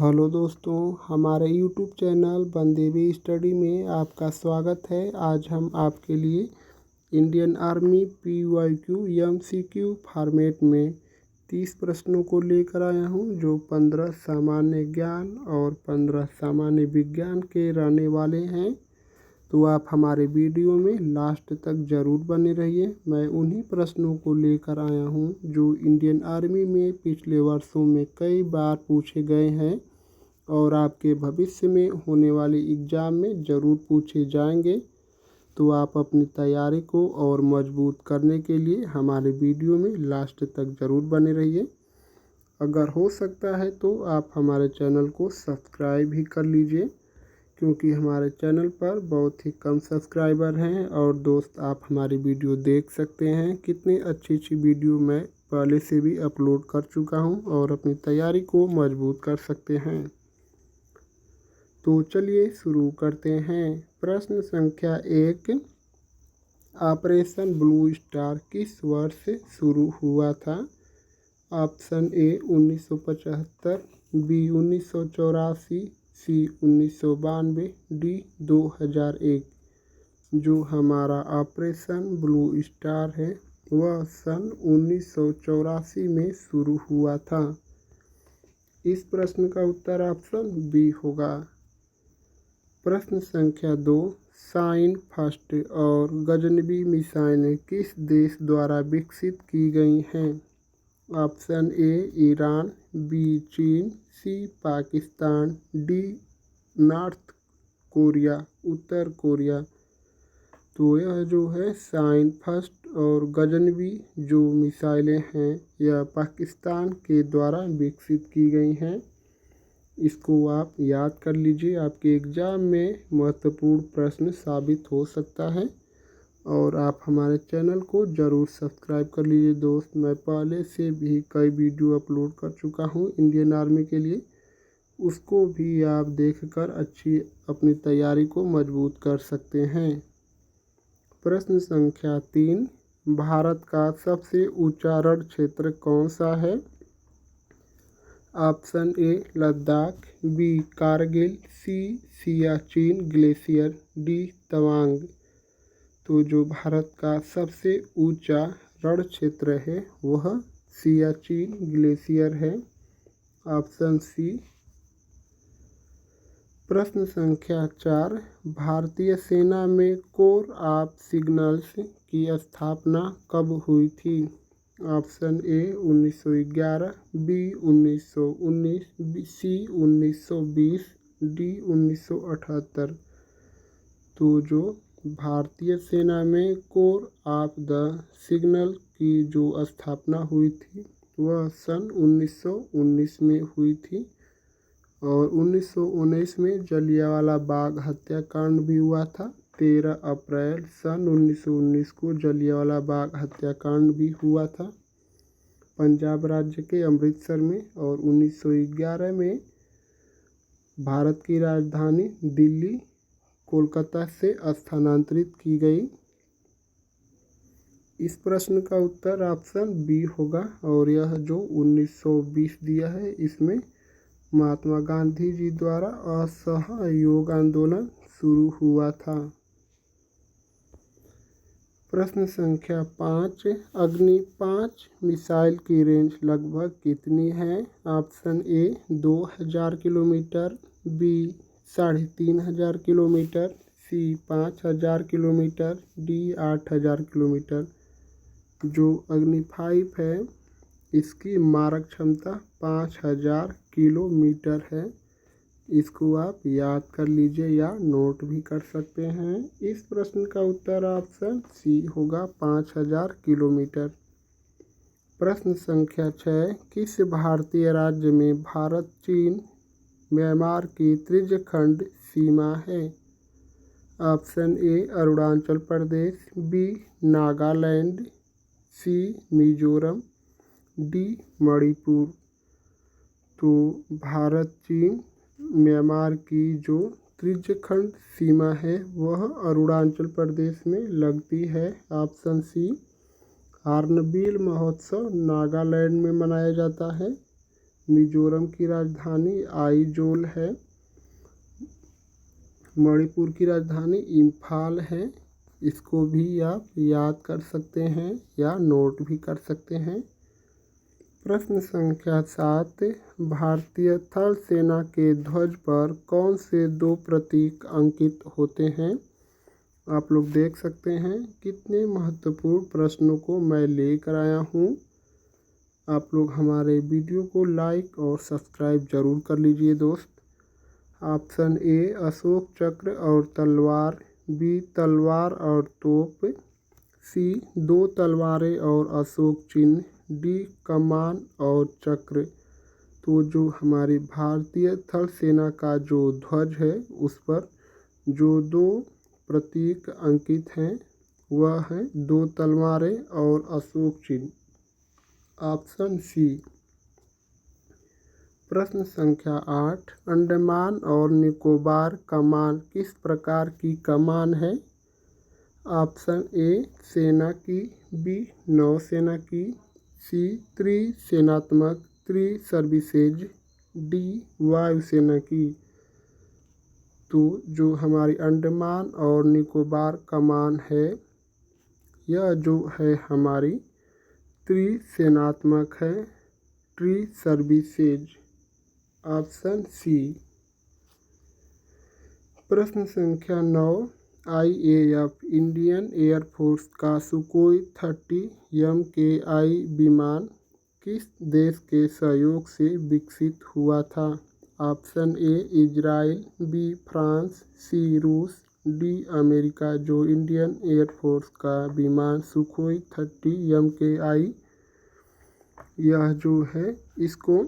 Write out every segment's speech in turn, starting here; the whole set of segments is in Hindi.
हेलो दोस्तों, हमारे यूट्यूब चैनल बनदेवी स्टडी में आपका स्वागत है। आज हम आपके लिए Indian army PYQ MCQ format में 30 प्रश्नों को लेकर आया हूं, जो 15 सामान्य ज्ञान और 15 सामान्य विज्ञान के रहने वाले हैं। तो आप हमारे वीडियो में लास्ट तक ज़रूर बने रहिए। मैं उन्हीं प्रश्नों को लेकर आया हूं जो इंडियन आर्मी में पिछले वर्षों में कई बार पूछे गए हैं और आपके भविष्य में होने वाले एग्ज़ाम में ज़रूर पूछे जाएंगे। तो आप अपनी तैयारी को और मजबूत करने के लिए हमारे वीडियो में लास्ट तक ज़रूर बने रहिए। अगर हो सकता है तो आप हमारे चैनल को सब्सक्राइब भी कर लीजिए, क्योंकि हमारे चैनल पर बहुत ही कम सब्सक्राइबर हैं। और दोस्त, आप हमारी वीडियो देख सकते हैं, कितनी अच्छी अच्छी वीडियो मैं पहले से भी अपलोड कर चुका हूं और अपनी तैयारी को मजबूत कर सकते हैं। तो चलिए शुरू करते हैं। प्रश्न संख्या 1, ऑपरेशन ब्लू स्टार किस वर्ष से शुरू हुआ था? Option A 1975, B 1984, C 1992, D 2001। जो हमारा ऑपरेशन ब्लू स्टार है वह सन 1984 में शुरू हुआ था। इस प्रश्न का उत्तर ऑप्शन बी होगा। प्रश्न संख्या 2, शाइन फर्स्ट और गजनवी मिसाइलें किस देश द्वारा विकसित की गई हैं? ऑप्शन ए ईरान, बी चीन, सी पाकिस्तान, डी नॉर्थ कोरिया, उत्तर कोरिया। तो यह जो है शाइन फर्स्ट और गजनवी जो मिसाइलें हैं यह पाकिस्तान के द्वारा विकसित की गई हैं। इसको आप याद कर लीजिए, आपके एग्ज़ाम में महत्वपूर्ण प्रश्न साबित हो सकता है। और आप हमारे चैनल को ज़रूर सब्सक्राइब कर लीजिए दोस्त। मैं पहले से भी कई वीडियो अपलोड कर चुका हूं इंडियन आर्मी के लिए, उसको भी आप देखकर अच्छी अपनी तैयारी को मजबूत कर सकते हैं। प्रश्न संख्या 3, भारत का सबसे ऊंचा रण क्षेत्र कौन सा है? Option A Ladakh, B Kargil, C Siachen glacier, D Tawang. तो जो भारत का सबसे ऊंचा रण क्षेत्र है वह सियाचिन ग्लेशियर है, ऑप्शन सी। प्रश्न संख्या 4, भारतीय सेना में कोर ऑफ सिग्नल्स की स्थापना कब हुई थी? Option A 1911, B 1919, C 1920, D 1978। तो जो भारतीय सेना में कोर ऑफ द सिग्नल की जो स्थापना हुई थी वह सन 1919 में हुई थी। और 1919 में जलियांवाला बाग हत्याकांड भी हुआ था। 13 अप्रैल सन 1919 को जलियांवाला बाग हत्याकांड भी हुआ था पंजाब राज्य के अमृतसर में। और 1911 में भारत की राजधानी दिल्ली कोलकाता से स्थानांतरित की गई। इस प्रश्न का उत्तर ऑप्शन बी होगा। और यह जो 1920 दिया है इसमें महात्मा गांधी जी द्वारा असहयोग आंदोलन शुरू हुआ था। प्रश्न संख्या 5, अग्नि 5 मिसाइल की रेंज लगभग कितनी है? Option A 2000 kilometre, B 3500 kilometre, C 5000 kilometre, D 8000 kilometre. जो अग्नि 5 है इसकी मारक क्षमता 5000 किलोमीटर है। इसको आप याद कर लीजिए या नोट भी कर सकते हैं। इस प्रश्न का उत्तर ऑप्शन सी होगा, 5000 किलोमीटर। प्रश्न संख्या 6, किस भारतीय राज्य में भारत चीन म्यांमार की त्रिज्यखंड सीमा है? Option A Arunachal Pradesh, B Nagaland, C Mizoram, D Manipur. तो भारत चीन म्यांमार की जो त्रिज्यखंड सीमा है वह अरुणाचल प्रदेश में लगती है, ऑप्शन सी। हॉर्नबिल महोत्सव नागालैंड में मनाया जाता है। मिजोरम की राजधानी आइजोल है। मणिपुर की राजधानी इम्फाल है। इसको भी आप याद कर सकते हैं या नोट भी कर सकते हैं। प्रश्न संख्या 7, भारतीय थल सेना के ध्वज पर कौन से 2 प्रतीक अंकित होते हैं? आप लोग देख सकते हैं कितने महत्वपूर्ण प्रश्नों को मैं लेकर आया हूँ। आप लोग हमारे वीडियो को लाइक और सब्सक्राइब जरूर कर लीजिए दोस्त। ऑप्शन ए अशोक चक्र और तलवार, बी तलवार और तोप, सी 2 तलवारें और अशोक चिन्ह, डी कमान और चक्र। तो जो हमारी भारतीय थल सेना का जो ध्वज है उस पर जो 2 प्रतीक अंकित हैं वह है 2 तलवारें और अशोक चिन्ह। Option C. प्रश्न संख्या 8, अंडमान और निकोबार कमान किस प्रकार की कमान है? ऑप्शन ए सेना की, बी नौसेना की, सी त्रिसेनात्मक सर्विसेज, डी वायुसेना की। तो जो हमारी अंडमान और निकोबार कमान है यह जो है हमारी त्रिसेनात्मक है, सर्विसेज। Option C. प्रश्न संख्या 9, IAF इंडियन एयरफोर्स का सुकोई 30 MKI विमान किस देश के सहयोग से विकसित हुआ था? Option A Israel, B France, C रूस, डी अमेरिका। जो इंडियन एयरफोर्स का विमान सुकोई 30 MKI यह जो है इसको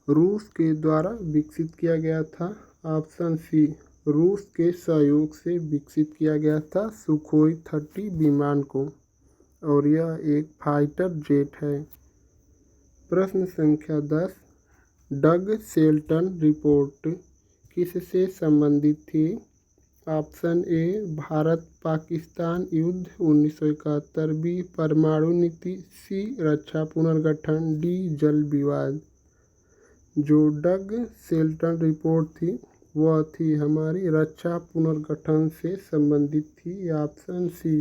रूस के द्वारा विकसित किया गया था। ऑप्शन सी, रूस के सहयोग से विकसित किया गया था सुखोई 30 विमान को और यह एक फाइटर जेट है। प्रश्न संख्या 10, डग शेल्टन रिपोर्ट किससे संबंधित थी? ऑप्शन ए भारत पाकिस्तान युद्ध 1971, बी परमाणु नीति, सी रक्षा पुनर्गठन, डी जल विवाद। जो डग शेल्टन रिपोर्ट थी वह थी हमारी रक्षा पुनर्गठन से संबंधित थी। Option C.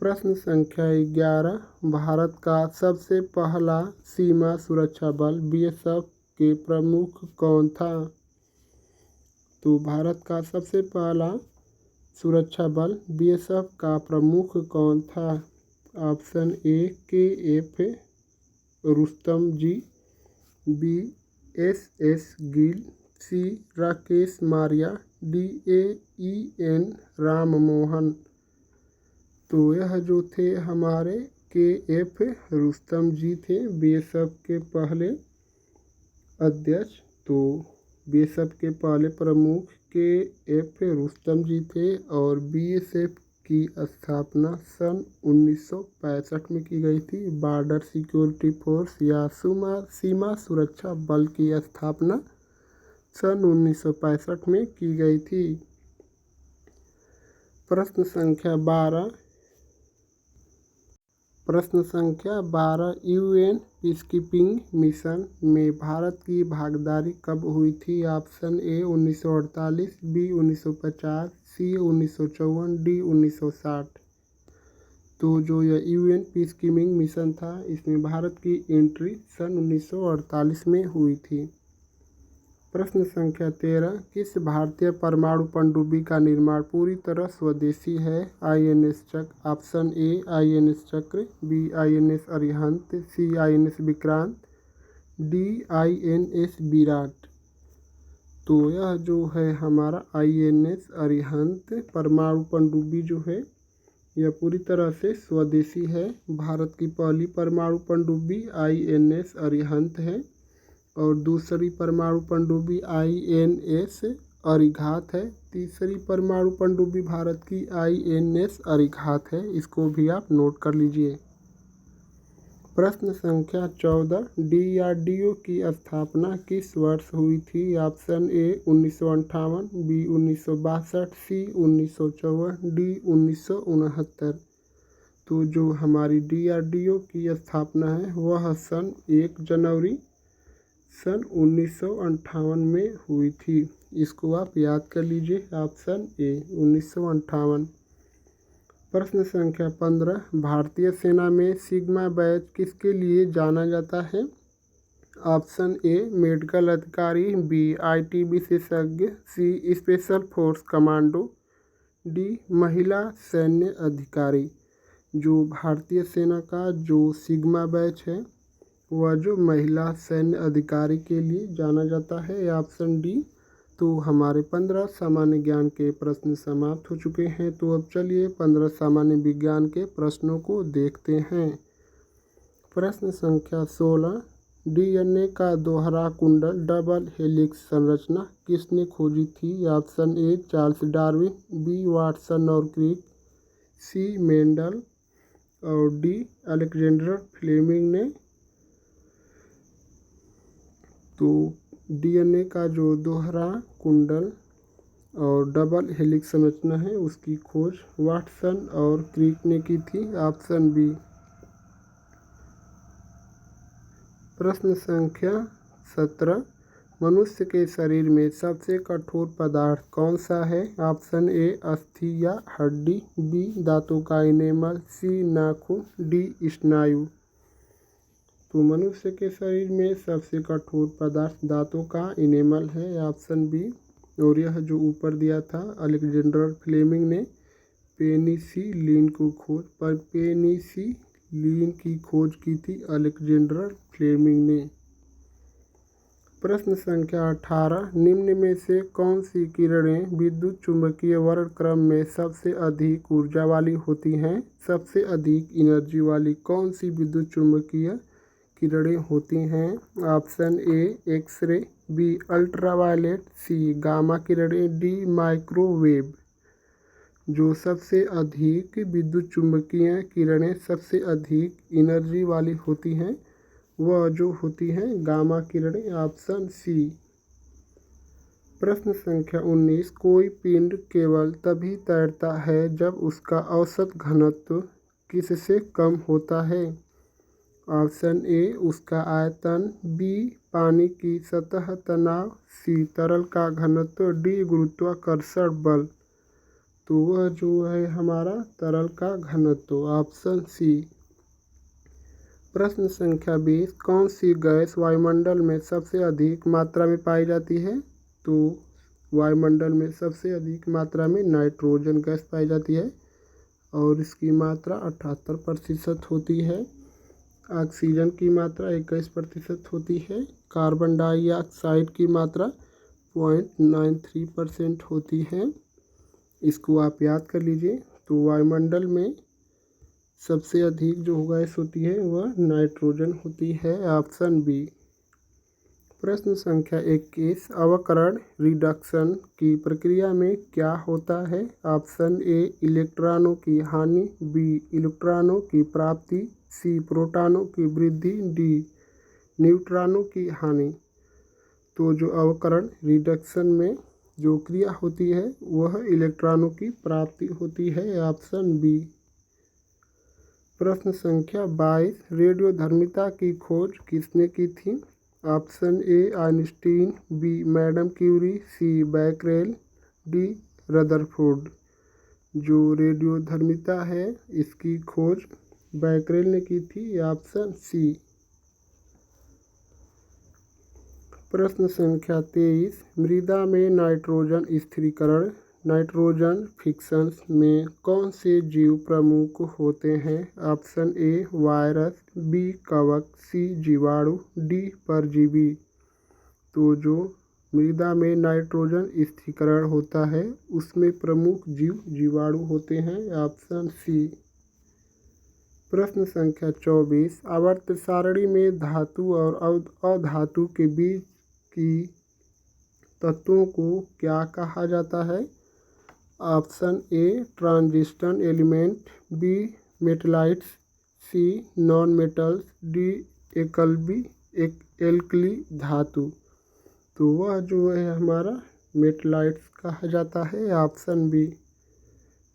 प्रश्न संख्या 11, भारत का सबसे पहला सीमा सुरक्षा बल BSF के प्रमुख कौन था? तो भारत का सबसे पहला सुरक्षा बल BSF का प्रमुख कौन था? Option A KF Rustam ji, B SS Gill, C Rakesh Maria, D AEN Ram Mohan. तो यह जो थे हमारे KF रुस्तम जी थे BSF के पहले अध्यक्ष। तो BSF के पहले प्रमुख KF रुस्तम जी थे और BSF की स्थापना सन 1965 में की गई थी। बॉर्डर सिक्योरिटी फोर्स या सीमा सुरक्षा बल की स्थापना सन 1965 में की गई थी। प्रश्न संख्या 12, UN पीसकीपिंग मिशन में भारत की भागीदारी कब हुई थी? Option A 1948, B 1950, C 1954, D 1960। तो जो यह UN पीसकीपिंग मिशन था इसमें भारत की एंट्री सन 1948 में हुई थी। प्रश्न संख्या 13, किस भारतीय परमाणु पनडुब्बी का निर्माण पूरी तरह स्वदेशी है? INS चक्र। ऑप्शन ए INS चक्र, बी INS अरिहंत, सी INS Vikrant, D INS Virat. तो यह जो है हमारा INS अरिहंत परमाणु पनडुब्बी जो है यह पूरी तरह से स्वदेशी है। भारत की पहली परमाणु पनडुब्बी INS अरिहंत है और दूसरी परमाणु पनडुब्बी INS अरिघात है। तीसरी परमाणु पनडुब्बी भारत की INS अरिघात है। इसको भी आप नोट कर लीजिए। प्रश्न संख्या 14, DRDO की स्थापना किस वर्ष हुई थी? Option A 1958, B 1962, C 1954, D 1969। तो जो हमारी DRDO की स्थापना है वह सन 1 जनवरी सन 1958 में हुई थी। इसको आप याद कर लीजिए, ऑप्शन ए 1958। प्रश्न संख्या 15, भारतीय सेना में सिग्मा बैच किसके लिए जाना जाता है? ऑप्शन ए मेडिकल अधिकारी, बी IT विशेषज्ञ, सी स्पेशल फोर्स कमांडो, डी महिला सैन्य अधिकारी। जो भारतीय सेना का जो सिग्मा बैच है वह जो महिला सैन्य अधिकारी के लिए जाना जाता है, ऑप्शन डी। तो हमारे 15 सामान्य ज्ञान के प्रश्न समाप्त हो चुके हैं। तो अब चलिए 15 सामान्य विज्ञान के प्रश्नों को देखते हैं। प्रश्न संख्या 16, DNA का दोहरा कुंडल डबल हेलिक्स संरचना किसने खोजी थी? Option A Charles Darwin, B Watson और क्रिक, सी मेंडल और डी अलेक्जेंडर फ्लेमिंग ने। तो DNA का जो दोहरा कुंडल और डबल हेलिक्स संरचना है उसकी खोज वाटसन और क्रिक ने की थी, ऑप्शन बी। प्रश्न संख्या 17, मनुष्य के शरीर में सबसे कठोर पदार्थ कौन सा है? ऑप्शन ए अस्थि या हड्डी, बी दांतों का इनेमल, सी नाखून, डी स्नायु। तो मनुष्य के शरीर में सबसे कठोर पदार्थ दांतों का इनेमल है, ऑप्शन बी। और यह जो ऊपर दिया था अलेक्जेंडर फ्लेमिंग ने पेनिसिलिन की खोज की थी अलेक्जेंडर फ्लेमिंग ने। प्रश्न संख्या 18, निम्न में से कौन सी किरणें विद्युत चुंबकीय वर्णक्रम में सबसे अधिक ऊर्जा वाली होती हैं? सबसे अधिक एनर्जी वाली कौन सी विद्युत चुंबकीय किरणें होती हैं? Option A X ray, B ultraviolet, C gamma किरणें, डी माइक्रोवेव। जो सबसे अधिक विद्युत चुंबकीय किरणें सबसे अधिक एनर्जी वाली होती हैं वह जो होती हैं गामा किरणें, ऑप्शन सी। प्रश्न संख्या 19, कोई पिंड केवल तभी तैरता है जब उसका औसत घनत्व किससे कम होता है? ऑप्शन ए उसका आयतन, बी पानी की सतह तनाव, सी तरल का घनत्व, डी गुरुत्वाकर्षण बल। तो वह जो है हमारा तरल का घनत्व, ऑप्शन सी। प्रश्न संख्या 20, कौन सी गैस वायुमंडल में सबसे अधिक मात्रा में पाई जाती है? तो वायुमंडल में सबसे अधिक मात्रा में नाइट्रोजन गैस पाई जाती है और इसकी मात्रा 78% होती है। ऑक्सीजन की मात्रा 21% होती है। कार्बन डाइऑक्साइड की मात्रा 0.93% होती है। इसको आप याद कर लीजिए। तो वायुमंडल में सबसे अधिक जो गैस होती है वह नाइट्रोजन होती है, ऑप्शन बी। प्रश्न संख्या 21, अवकरण रिडक्शन की प्रक्रिया में क्या होता है? ऑप्शन ए इलेक्ट्रॉनों की हानि, बी इलेक्ट्रॉनों की प्राप्ति, सी प्रोटॉनों की वृद्धि, डी न्यूट्रॉनों की हानि। तो जो अवकरण रिडक्शन में जो क्रिया होती है वह इलेक्ट्रॉनों की प्राप्ति होती है, ऑप्शन बी। प्रश्न संख्या 22, रेडियोधर्मिता की खोज किसने की थी? Option A Einstein, B madam Curie, C Becquerel, D Rutherford. जो रेडियोधर्मिता है इसकी खोज बैकरेल ने की थी, ऑप्शन सी। प्रश्न संख्या 23, मृदा में नाइट्रोजन स्थिरीकरण नाइट्रोजन फिक्सन्स में कौन से जीव प्रमुख होते हैं? ऑप्शन ए वायरस, बी कवक, सी जीवाणु, डी परजीवी। तो जो मृदा में नाइट्रोजन स्थिरीकरण होता है उसमें प्रमुख जीव जीवाणु होते हैं, ऑप्शन सी। प्रश्न संख्या 24, आवर्त सारणी में धातु और अधातु के बीच की तत्वों को क्या कहा जाता है? Option A transition element, B metalloids, C non metals, D alkali धातु। तो वह जो है हमारा मेटलाइट्स कहा जाता है, ऑप्शन बी।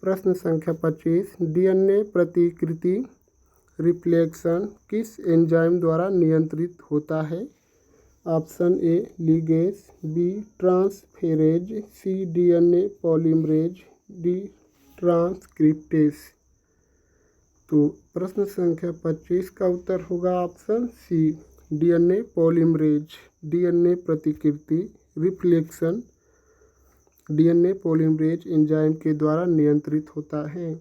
प्रश्न संख्या 25, डीएनए प्रतिकृति रिफ्लेक्शन किस एंजाइम द्वारा नियंत्रित होता है? Option A ligase, B transferase, C DNA polymerase, D transcriptase. तो प्रश्न संख्या 25 का उत्तर होगा option C DNA polymerase. DNA प्रतिकृति रिफ्लेक्शन डीएनए पॉलीमरेज एंजाइम के द्वारा नियंत्रित होता है।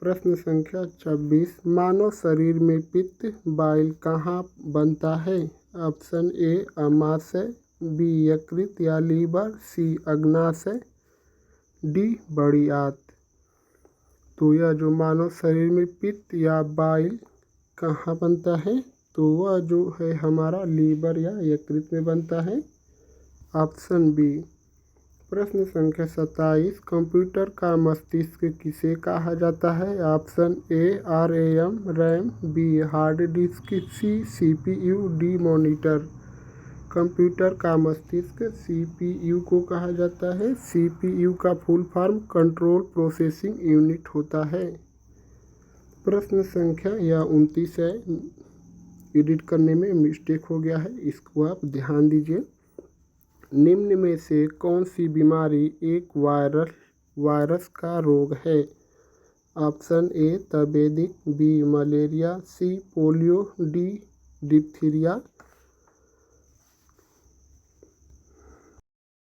प्रश्न संख्या 26, मानव शरीर में पित्त बाइल कहाँ बनता है? ऑप्शन ए अमाशय, बी यकृत या लीवर, सी अग्नाशय, डी बड़ी आंत। तो यह जो मानव शरीर में पित्त या बाइल कहाँ बनता है, तो वह जो है हमारा लीवर या यकृत में बनता है। Option B. प्रश्न संख्या 27, कंप्यूटर का मस्तिष्क किसे कहा जाता है? Option A R A M RAM, B hard disk, C CPU, D monitor. Computer का मस्तिष्क सीपीयू को कहा जाता है। सीपीयू का full form control processing unit होता है। प्रश्न संख्या यह 29 है, एडिट करने में मिस्टेक हो गया है, इसको आप ध्यान दीजिए। निम्न में से कौन सी बीमारी एक वायरस का रोग है? ऑप्शन ए तपेदिक, B malaria, C polio, D diphtheria.